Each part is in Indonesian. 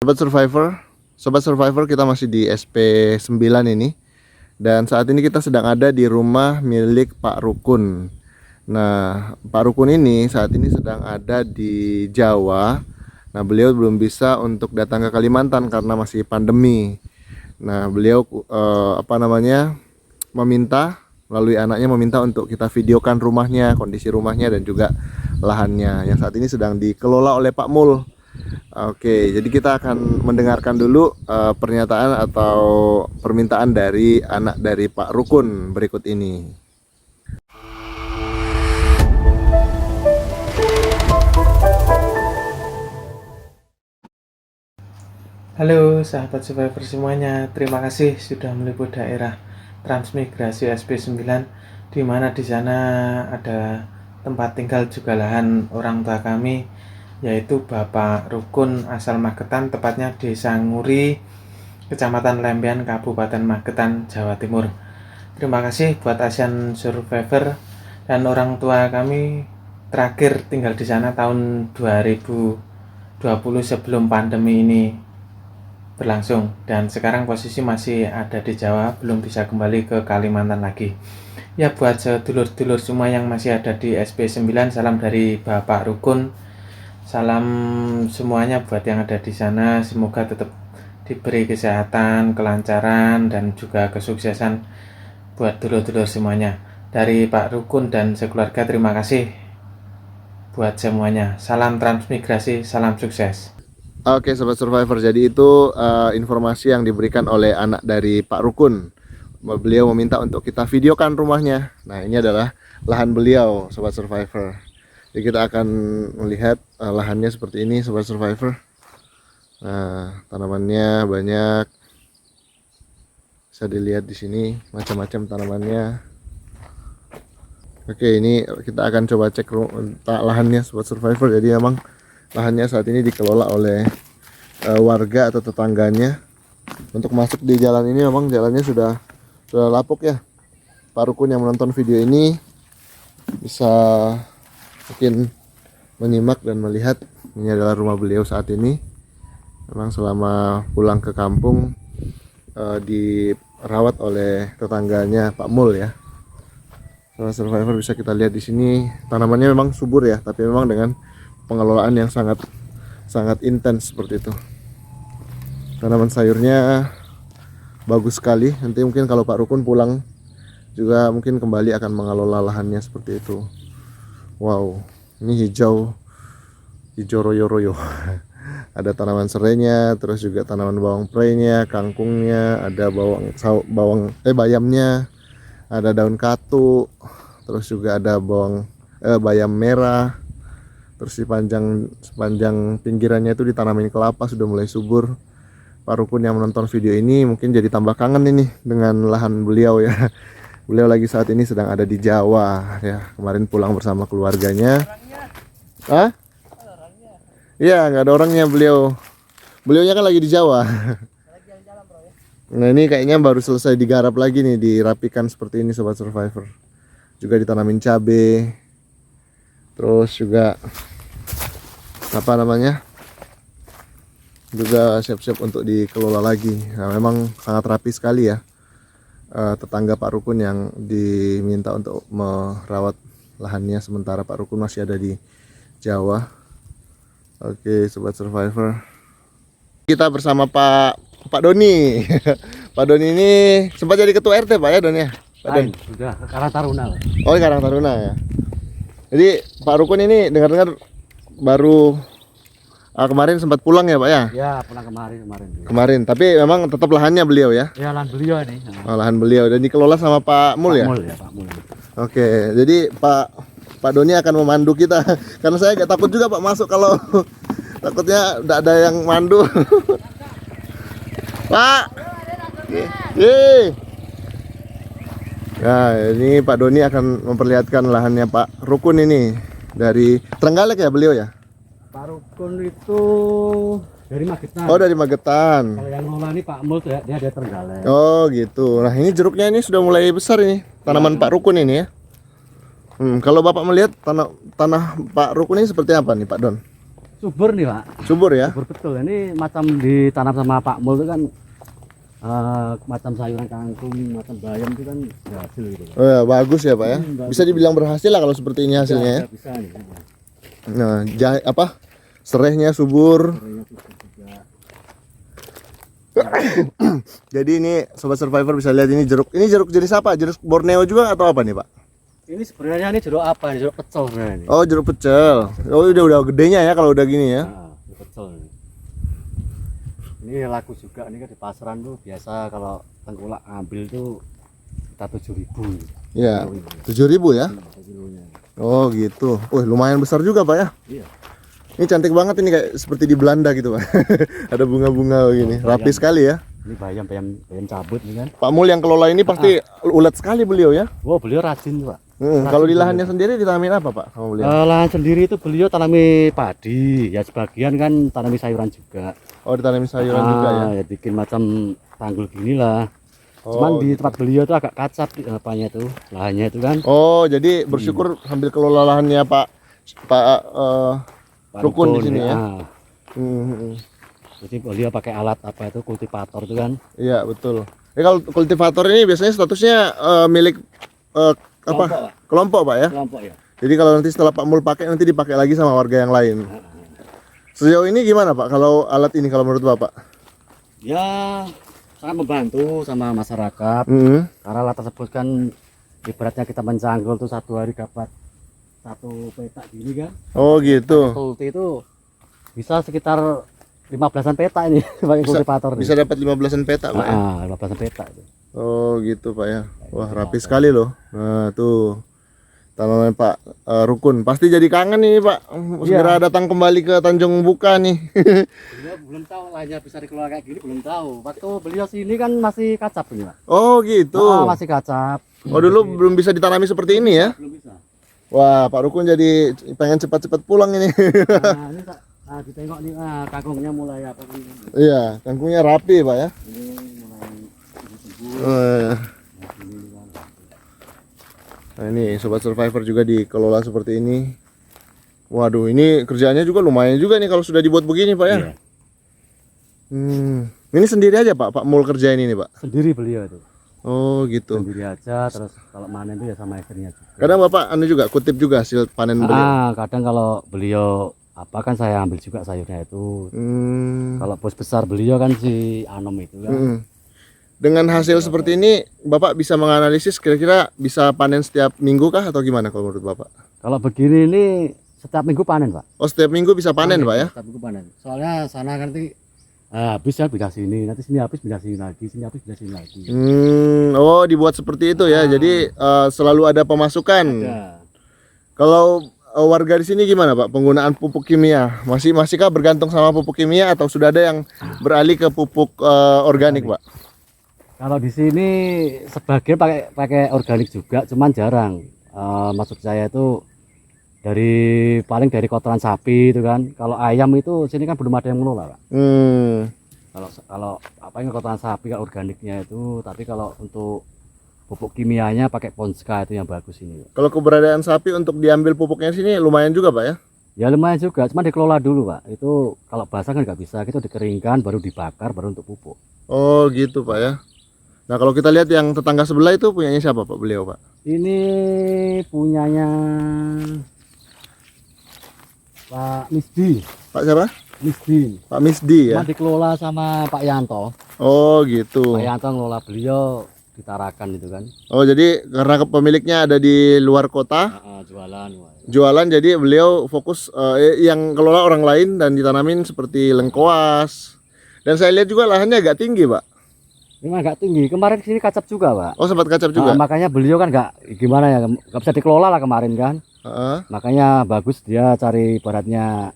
Sobat Survivor, kita masih di SP9 ini. Dan saat ini kita sedang ada di rumah milik Pak Rukun. Nah, Pak Rukun ini saat ini sedang ada di Jawa. Nah, beliau belum bisa untuk datang ke Kalimantan karena masih pandemi. Nah, beliau meminta melalui anaknya meminta untuk kita videokan rumahnya, kondisi rumahnya dan juga lahannya yang saat ini sedang dikelola oleh Pak Mul. Oke, jadi kita akan mendengarkan dulu pernyataan atau permintaan dari anak dari Pak Rukun berikut ini. Halo sahabat survivor semuanya, terima kasih sudah meliput daerah transmigrasi SP9, di mana di sana ada tempat tinggal juga lahan orang tua kami, yaitu Bapak Rukun asal Magetan, tepatnya Desa Nguri, Kecamatan Lempian, Kabupaten Magetan, Jawa Timur. Terima kasih buat Asian Survivor dan orang tua kami terakhir tinggal di sana tahun 2020 sebelum pandemi ini berlangsung, dan sekarang posisi masih ada di Jawa, belum bisa kembali ke Kalimantan lagi. Ya, buat sedulur-dulur semua yang masih ada di SP9, salam dari Bapak Rukun. Salam semuanya buat yang ada di sana, semoga tetap diberi kesehatan, kelancaran, dan juga kesuksesan buat dulur-dulur semuanya. Dari Pak Rukun dan sekeluarga, terima kasih buat semuanya. Salam transmigrasi, salam sukses. Oke, Sobat Survivor, jadi itu informasi yang diberikan oleh anak dari Pak Rukun. Beliau meminta untuk kita videokan rumahnya. Nah, ini adalah lahan beliau, Sobat Survivor. Jadi kita akan melihat lahannya seperti ini, Sobat Survivor. Nah, tanamannya banyak, bisa dilihat di sini macam-macam tanamannya. Oke, ini kita akan coba cek lahannya, Sobat Survivor. Jadi memang lahannya saat ini dikelola oleh warga atau tetangganya. Untuk masuk di jalan ini memang jalannya sudah lapuk ya. Pak Rukun yang menonton video ini bisa mungkin menyimak dan melihat ini adalah rumah beliau saat ini. Memang selama pulang ke kampung dirawat oleh tetangganya Pak Mul ya. Survivor, bisa kita lihat di sini tanamannya memang subur ya, tapi memang dengan pengelolaan yang sangat intens seperti itu. Tanaman sayurnya bagus sekali. Nanti mungkin kalau Pak Rukun pulang juga mungkin kembali akan mengelola lahannya seperti itu. Wow, ini hijau royo-royo. Ada tanaman serainya, terus juga tanaman bawang prainya, kangkungnya, ada bayamnya, ada daun katu, terus juga ada bayam merah. Terus sepanjang pinggirannya itu ditanamin kelapa, sudah mulai subur. Pak Rukun yang menonton video ini mungkin jadi tambah kangen ini dengan lahan beliau ya. Beliau lagi saat ini sedang ada di Jawa ya. Kemarin pulang bersama keluarganya. Hah? Iya, nggak ada orangnya beliau. Beliaunya kan lagi di Jawa. Nah, ini kayaknya baru selesai digarap lagi nih, dirapikan seperti ini, Sobat Survivor. Juga ditanamin cabe. Terus juga juga siap-siap untuk dikelola lagi. Nah, memang sangat rapi sekali ya. Tetangga Pak Rukun yang diminta untuk merawat lahannya, sementara Pak Rukun masih ada di Jawa. Oke, Sobat Survivor, kita bersama Pak Doni. Pak Doni ini sempat jadi ketua RT Pak ya, Doni ya? Pak Doni sudah ke Karang Taruna. Oh, di Karang Taruna ya. Jadi Pak Rukun ini dengar-dengar baru kemarin sempat pulang ya Pak ya? Ya, pulang kemarin. Kemarin, tapi memang tetap lahannya beliau ya? Ya, lahan beliau ini. Oh, lahan beliau dan dikelola sama Pak Mul ya? Pak Mul. Oke, jadi Pak Doni akan memandu kita. Karena saya agak takut juga Pak masuk kalau takutnya tidak ada yang mandu. Pak. Nah, ini Pak Doni akan memperlihatkan lahannya Pak Rukun ini dari Trenggalek ya beliau ya? Pak Rukun itu dari Magetan. Oh, dari Magetan. Kalau yang ngelola ini Pak Mul, dia ada Trenggalek. Oh, gitu. Nah, ini jeruknya ini sudah mulai besar ini. Tanaman Pak Rukun ini ya. Kalau Bapak melihat tanah Pak Rukun ini seperti apa nih Pak Don? subur nih Pak. Subur ya? Subur betul. Ini macam ditanam sama Pak Mul itu kan macam sayuran kangkung, macam bayam itu kan berhasil gitu. Oh ya, bagus ya Pak ya. Bagus. Bisa dibilang berhasil lah kalau seperti ini hasilnya ya. Bisa nih. Nah, serehnya subur. Sayurnya subur juga. Jadi ini Sobat Survivor bisa lihat ini jeruk. Ini jeruk jenis apa? Jeruk Borneo juga atau apa nih Pak? Ini sebenarnya ini jeruk apa? Jeruk pecel sebenarnya ini. Oh, jeruk pecel. Oh, udah gedenya ya kalau udah gini ya. Nah, jeruk pecel ini. Ini laku juga ini kan di pasaran tuh biasa kalau tengkulak ambil tuh kita 7.000. Iya. 7.000 ya? Kilonya. Oh, gitu. Oh, lumayan besar juga Pak ya. Iya. Ini cantik banget ini kayak seperti di Belanda gitu Pak. Ada bunga-bunga begini. Rapi sekali ya. Ini bayam cabut nih kan. Pak Mul yang kelola ini pasti ulet sekali beliau ya. Wow, beliau rajin tuh Pak. Kalau di lahannya sendiri ditanamin apa Pak sama beliau? Lahan sendiri itu beliau tanami padi, ya sebagian kan tanami sayuran juga. Oh, ditanami sayuran juga ya. Ya bikin macam tanggul gini lah. Oh, Cuman di tempat beliau tuh agak kacap apanya tuh, lahannya itu kan. Oh, jadi bersyukur sambil kelola lahannya Pak Rukun di sini ya. Jadi beliau pakai alat apa itu kultivator itu kan. Iya, betul. Kalau kultivator ini biasanya statusnya milik apa? Kelompok Pak ya. Kelompok ya. Jadi kalau nanti setelah Pak Mul pakai nanti dipakai lagi sama warga yang lain. Sejauh ini gimana Pak kalau alat ini kalau menurut Bapak? Ya sangat membantu sama masyarakat. Karena alat tersebut kan ibaratnya kita mencanggul tuh satu hari dapat 1 petak gini kan. Oh gitu. Kulti itu bisa sekitar 15-an peta ini pakai kultivator. Bisa dapat 15-an peta Pak ya? 15-an peta itu. Oh gitu Pak ya. Wah, rapi sekali loh. Nah, tuh tanaman Pak Rukun. Pasti jadi kangen nih Pak. Segera datang kembali ke Tanjung Buka nih. Beliau belum tahu lahnya bisa dikelola kayak gini, belum tahu. Waktu beliau sini kan masih kacap ini, Pak. Oh gitu. Masih kacap. Oh, dulu belum bisa ditanami seperti ini ya? Belum bisa. Wah, Pak Rukun jadi pengen cepat-cepat pulang ini. Nah, ini ditengok nih, kangkungnya mulai apa kan? Iya, kangkungnya rapi Pak ya. Ini mulai tumbuh. Nah, ini Sobat Survivor juga dikelola seperti ini. Waduh, ini kerjaannya juga lumayan juga nih kalau sudah dibuat begini Pak ya. Iya. Ini sendiri aja Pak Mul kerjain ini Pak? Sendiri beliau itu. Oh gitu. Sendiri aja, terus kalau manen itu ya sama istrinya juga. Kadang Bapak juga kutip juga hasil panen beliau. Kadang kalau beliau apa kan saya ambil juga sayurnya itu. Kalau bos besar beliau kan si Anom itu kan. Dengan hasil seperti ini Bapak bisa menganalisis kira-kira bisa panen setiap minggu kah atau gimana kalau menurut Bapak? Kalau begini ini setiap minggu panen Pak. Oh, setiap minggu bisa panen Pak ya? Setiap minggu panen. Soalnya sana kan nanti habis ya pindah sini, nanti sini habis pindah sini lagi, sini habis pindah sini lagi. Oh, dibuat seperti itu ya. Jadi selalu ada pemasukan. Ada. Kalau warga di sini gimana Pak penggunaan pupuk kimia? Masihkah bergantung sama pupuk kimia atau sudah ada yang beralih ke pupuk organik Pak? Kalau di sini sebagian pakai organik juga, cuman jarang. Maksud saya itu paling dari kotoran sapi itu kan. Kalau ayam itu sini kan belum ada yang mengelola Pak. Kalau apa yang kotoran sapi kalau organiknya itu, tapi kalau untuk pupuk kimianya pakai Ponska itu yang bagus ini. Kalau keberadaan sapi untuk diambil pupuknya sini lumayan juga Pak ya? Ya lumayan juga, cuma dikelola dulu Pak. Itu kalau basah kan nggak bisa, itu dikeringkan baru dibakar baru untuk pupuk. Oh gitu Pak ya. Nah kalau kita lihat yang tetangga sebelah itu punyanya siapa Pak beliau Pak? Ini punyanya Pak Misdi. Pak siapa? Misdi. Pak Misdi ya? Cuma dikelola sama Pak Yanto. Oh gitu. Pak Yanto ngelola, beliau ditarakan itu kan. Oh jadi karena pemiliknya ada di luar kota, jualan jadi beliau fokus yang kelola orang lain dan ditanamin seperti lengkoas. Dan saya lihat juga lahannya agak tinggi Pak. Memang agak tinggi. Kemarin sini kacap juga Pak. Oh sempat kacap juga. Makanya beliau kan nggak gimana ya, nggak bisa dikelola lah kemarin kan. Makanya bagus dia cari ibaratnya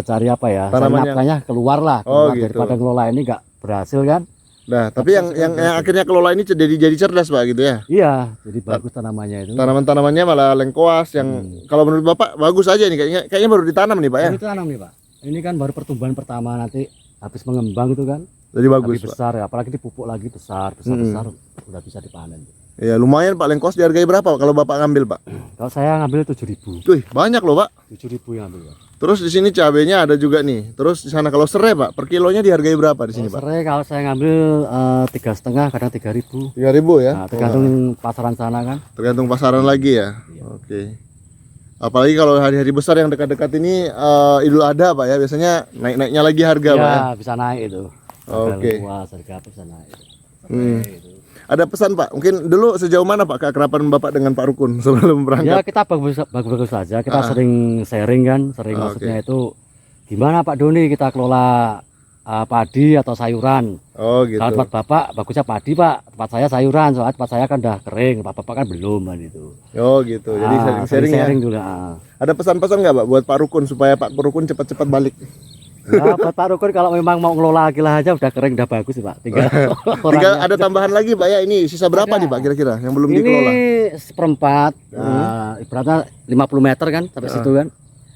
cari apa ya, nafkahnya keluar lah, gitu. daripada ngelola ini nggak berhasil kan. Nah tapi yang akhirnya kelola ini jadi cerdas Pak gitu ya? Iya, jadi bagus tanamannya itu. Tanaman-tanamannya malah lengkoas yang kalau menurut Bapak bagus aja nih, kayaknya baru ditanam nih Pak ya? Baru ditanam nih Pak. Ini kan baru pertumbuhan pertama, nanti habis mengembang itu kan. Jadi bagus besar ya, apalagi dipupuk lagi besar udah bisa dipanen. Ya lumayan Pak, lengkos dihargai berapa Pak, kalau Bapak ngambil Pak? Kalau saya ngambil 7.000. Wih, banyak loh Pak. 7.000 yang ambil, Pak. Terus di sini cabenya ada juga nih. Terus di sana kalau serai Pak, per kilonya dihargai berapa di sini Pak? Serai kalau saya ngambil 3,5 kadang 3.000. 3.000 ya? Nah, tergantung pasaran sana kan. Tergantung pasaran lagi ya. Oke. Apalagi kalau hari-hari besar yang dekat-dekat ini Idul Adha Pak ya, biasanya naik-naiknya lagi harga Pak ya. Ya, bisa naik itu. Oke. Harga apa bisa naik itu. Ada pesan Pak, mungkin dulu sejauh mana Pak keakraban Bapak dengan Pak Rukun sebelum Ya, berangkat? kita bagus-bagus saja. Kita sering sharing kan, sering maksudnya itu gimana Pak Doni kita kelola padi atau sayuran. Oh gitu. Kalau tempat Bapak bagusnya padi Pak, tempat saya sayuran, soalnya tempat saya kan udah kering, Bapak kan belum kan itu. Oh gitu, jadi sharing-sharing ya. Sharing dulu. Ada pesan-pesan nggak Pak buat Pak Rukun supaya Pak Rukun cepat-cepat balik? Ya, buat Pak Rukun kalau memang mau ngelola Akilah aja udah kering, udah bagus sih Pak. Tinggal Tinggal ada tambahan lagi Pak ya, ini sisa berapa nih Pak kira-kira yang belum ini dikelola? seperempat, ibaratnya 50 meter kan sampai situ kan.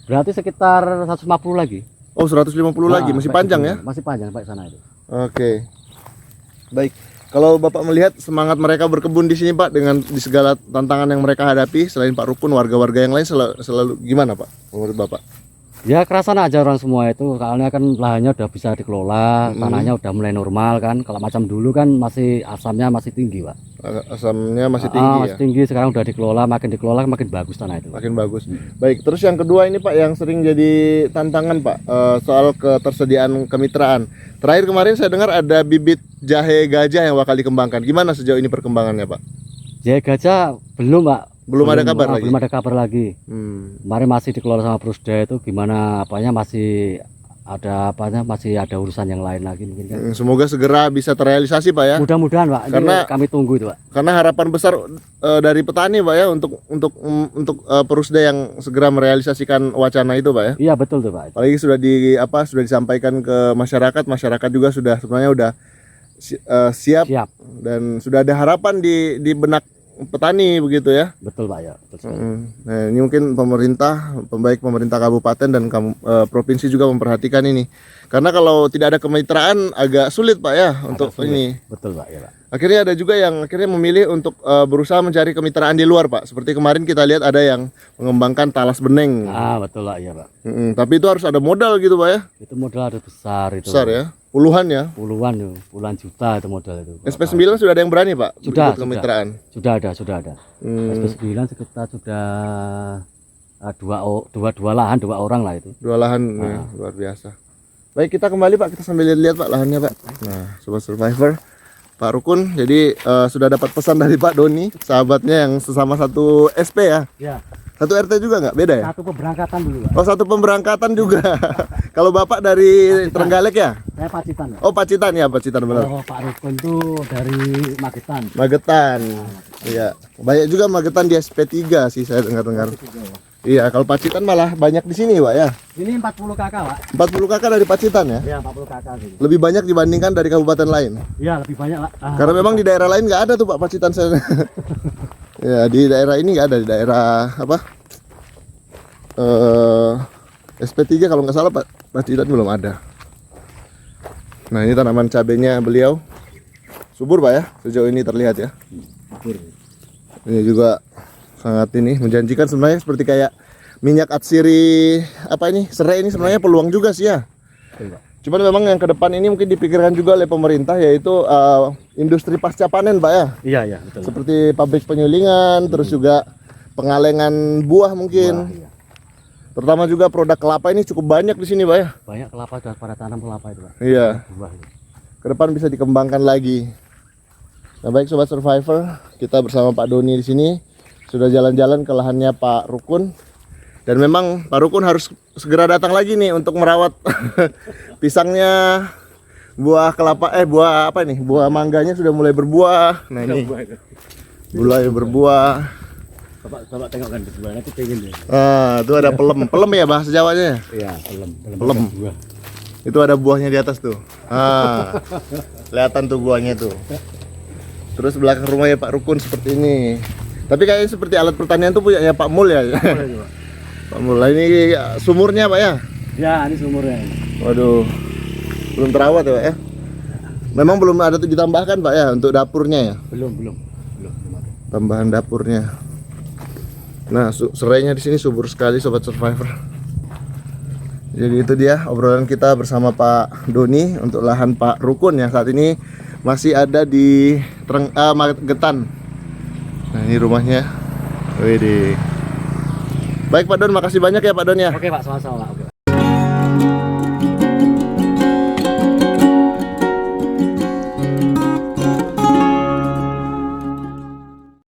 Berarti sekitar 150 lagi. Oh 150 lagi, masih sampai panjang situ. ya? Masih panjang Pak sana itu. Oke. Baik. Kalau Bapak melihat semangat mereka berkebun di sini Pak dengan di segala tantangan yang mereka hadapi, selain Pak Rukun, warga-warga yang lain selalu gimana Pak menurut Bapak? Ya kerasan aja orang semua itu, soalnya kan lahannya udah bisa dikelola, tanahnya udah mulai normal kan. Kalau macam dulu kan masih asamnya masih tinggi Pak. Asamnya masih tinggi ya? Masih tinggi, sekarang udah dikelola makin bagus tanah itu. Makin bagus. Baik, terus yang kedua ini Pak yang sering jadi tantangan Pak, soal ketersediaan kemitraan. Terakhir kemarin saya dengar ada bibit jahe gajah yang bakal dikembangkan. Gimana sejauh ini perkembangannya Pak? Jahe gajah belum Pak. Belum ada kabar lagi? Belum ada kabar lagi. Kemarin masih dikelola sama Prusda itu gimana apanya masih ada urusan yang lain lagi mungkin kan. Semoga segera bisa terrealisasi Pak ya. Mudah-mudahan Pak. Karena ini kami tunggu itu Pak. Karena harapan besar dari petani Pak ya untuk Perusda yang segera merealisasikan wacana itu Pak ya. Iya betul tuh Pak. Apalagi sudah disampaikan ke masyarakat juga sudah sebenarnya udah siap dan sudah ada harapan di benak petani begitu ya. Betul Pak ya. Betul sekali. Nah ini mungkin pemerintah kabupaten dan provinsi juga memperhatikan ini. Karena kalau tidak ada kemitraan agak sulit Pak ya untuk sulit. ini. Betul Pak ya Pak. Akhirnya ada juga yang akhirnya memilih untuk berusaha mencari kemitraan di luar Pak. Seperti kemarin kita lihat ada yang mengembangkan talas beneng. Betul Pak ya Pak. Tapi itu harus ada modal gitu Pak ya. Itu modal ada besar itu. Besar ya. Puluhan ya. Puluhan juta itu modal itu. SP9 sudah ada yang berani Pak? Sudah. Kemitraan. Sudah ada. SP9 sekitar sudah dua lahan, 2 orang lah itu. 2 lahan ya, luar biasa. Baik, kita kembali Pak, kita sambil lihat Pak lahannya Pak. Nah, Sobat Survivor, Pak Rukun, jadi sudah dapat pesan dari Pak Doni, sahabatnya yang sesama satu SP ya? Ya. Satu RT juga nggak? Beda ya? Satu pemberangkatan dulu Pak. Oh, satu pemberangkatan juga. Kalau Bapak dari Trenggalek ya? Saya Pacitan Pak. Oh, Pacitan ya, Pacitan benar. Oh, Pak Rukun itu dari Magetan. Magetan. Iya. Banyak juga Magetan di SP3 sih saya dengar-dengar. Iya, kalau Pacitan malah banyak di sini, Pak ya. Ini 40 kakak, Pak. 40 kakak dari Pacitan ya? Iya, 40 kakak sih. Lebih banyak dibandingkan dari kabupaten lain. Iya, lebih banyak, Pak. Karena memang di daerah lain nggak ada tuh Pak Pacitan saya. Ya, di daerah ini nggak ada, di daerah apa? SP3 kalau nggak salah Pak Pacitan belum ada. Nah, ini tanaman cabenya beliau. Subur Pak ya, sejauh ini terlihat ya. Subur. Ini juga sangat ini menjanjikan sebenarnya, seperti kayak minyak atsiri apa ini serai ini sebenarnya peluang juga sih ya. Cuman memang yang ke depan ini mungkin dipikirkan juga oleh pemerintah, yaitu industri pasca panen Pak ya. Iya, iya, betul. Seperti pabrik penyulingan, terus juga pengalengan buah mungkin. Wah, iya. Terutama juga produk kelapa ini cukup banyak di sini Pak ya. Banyak kelapa dan pada tanam kelapa itu Pak. Iya. Buah itu. Ke depan bisa dikembangkan lagi. Nah, baik Sobat Survivor, kita bersama Pak Doni di sini sudah jalan-jalan ke lahannya Pak Rukun. Dan memang Pak Rukun harus segera datang lagi nih untuk merawat pisangnya, buah kelapa buah apa nih? Buah mangganya sudah mulai berbuah. Nah, ini mulai berbuah. Bapak tengok kan berbuah, nanti pengen deh. Ah, itu ada pelem. Pelem ya bahasa Jawanya? Iya, Pelem. buah. Itu ada buahnya di atas tuh. Ah. Kelihatan tuh buahnya tuh. Terus belakang rumahnya Pak Rukun seperti ini. Tapi kayaknya seperti alat pertanian tuh punya Pak Mul ya. Pak Mul, ini sumurnya Pak ya? Ya, ini sumurnya. Waduh, belum terawat ya Pak ya? Memang belum ada tuh ditambahkan Pak ya untuk dapurnya ya? Belum ada. tambahan dapurnya. Nah, serainya di sini subur sekali Sobat Survivor. Jadi itu dia obrolan kita bersama Pak Doni untuk lahan Pak Rukun yang saat ini masih ada di Magetan. Nah, ini rumahnya. Widih. Baik Pak Don, makasih banyak ya Pak Don ya. Oke Pak, sama-sama Pak. Oke.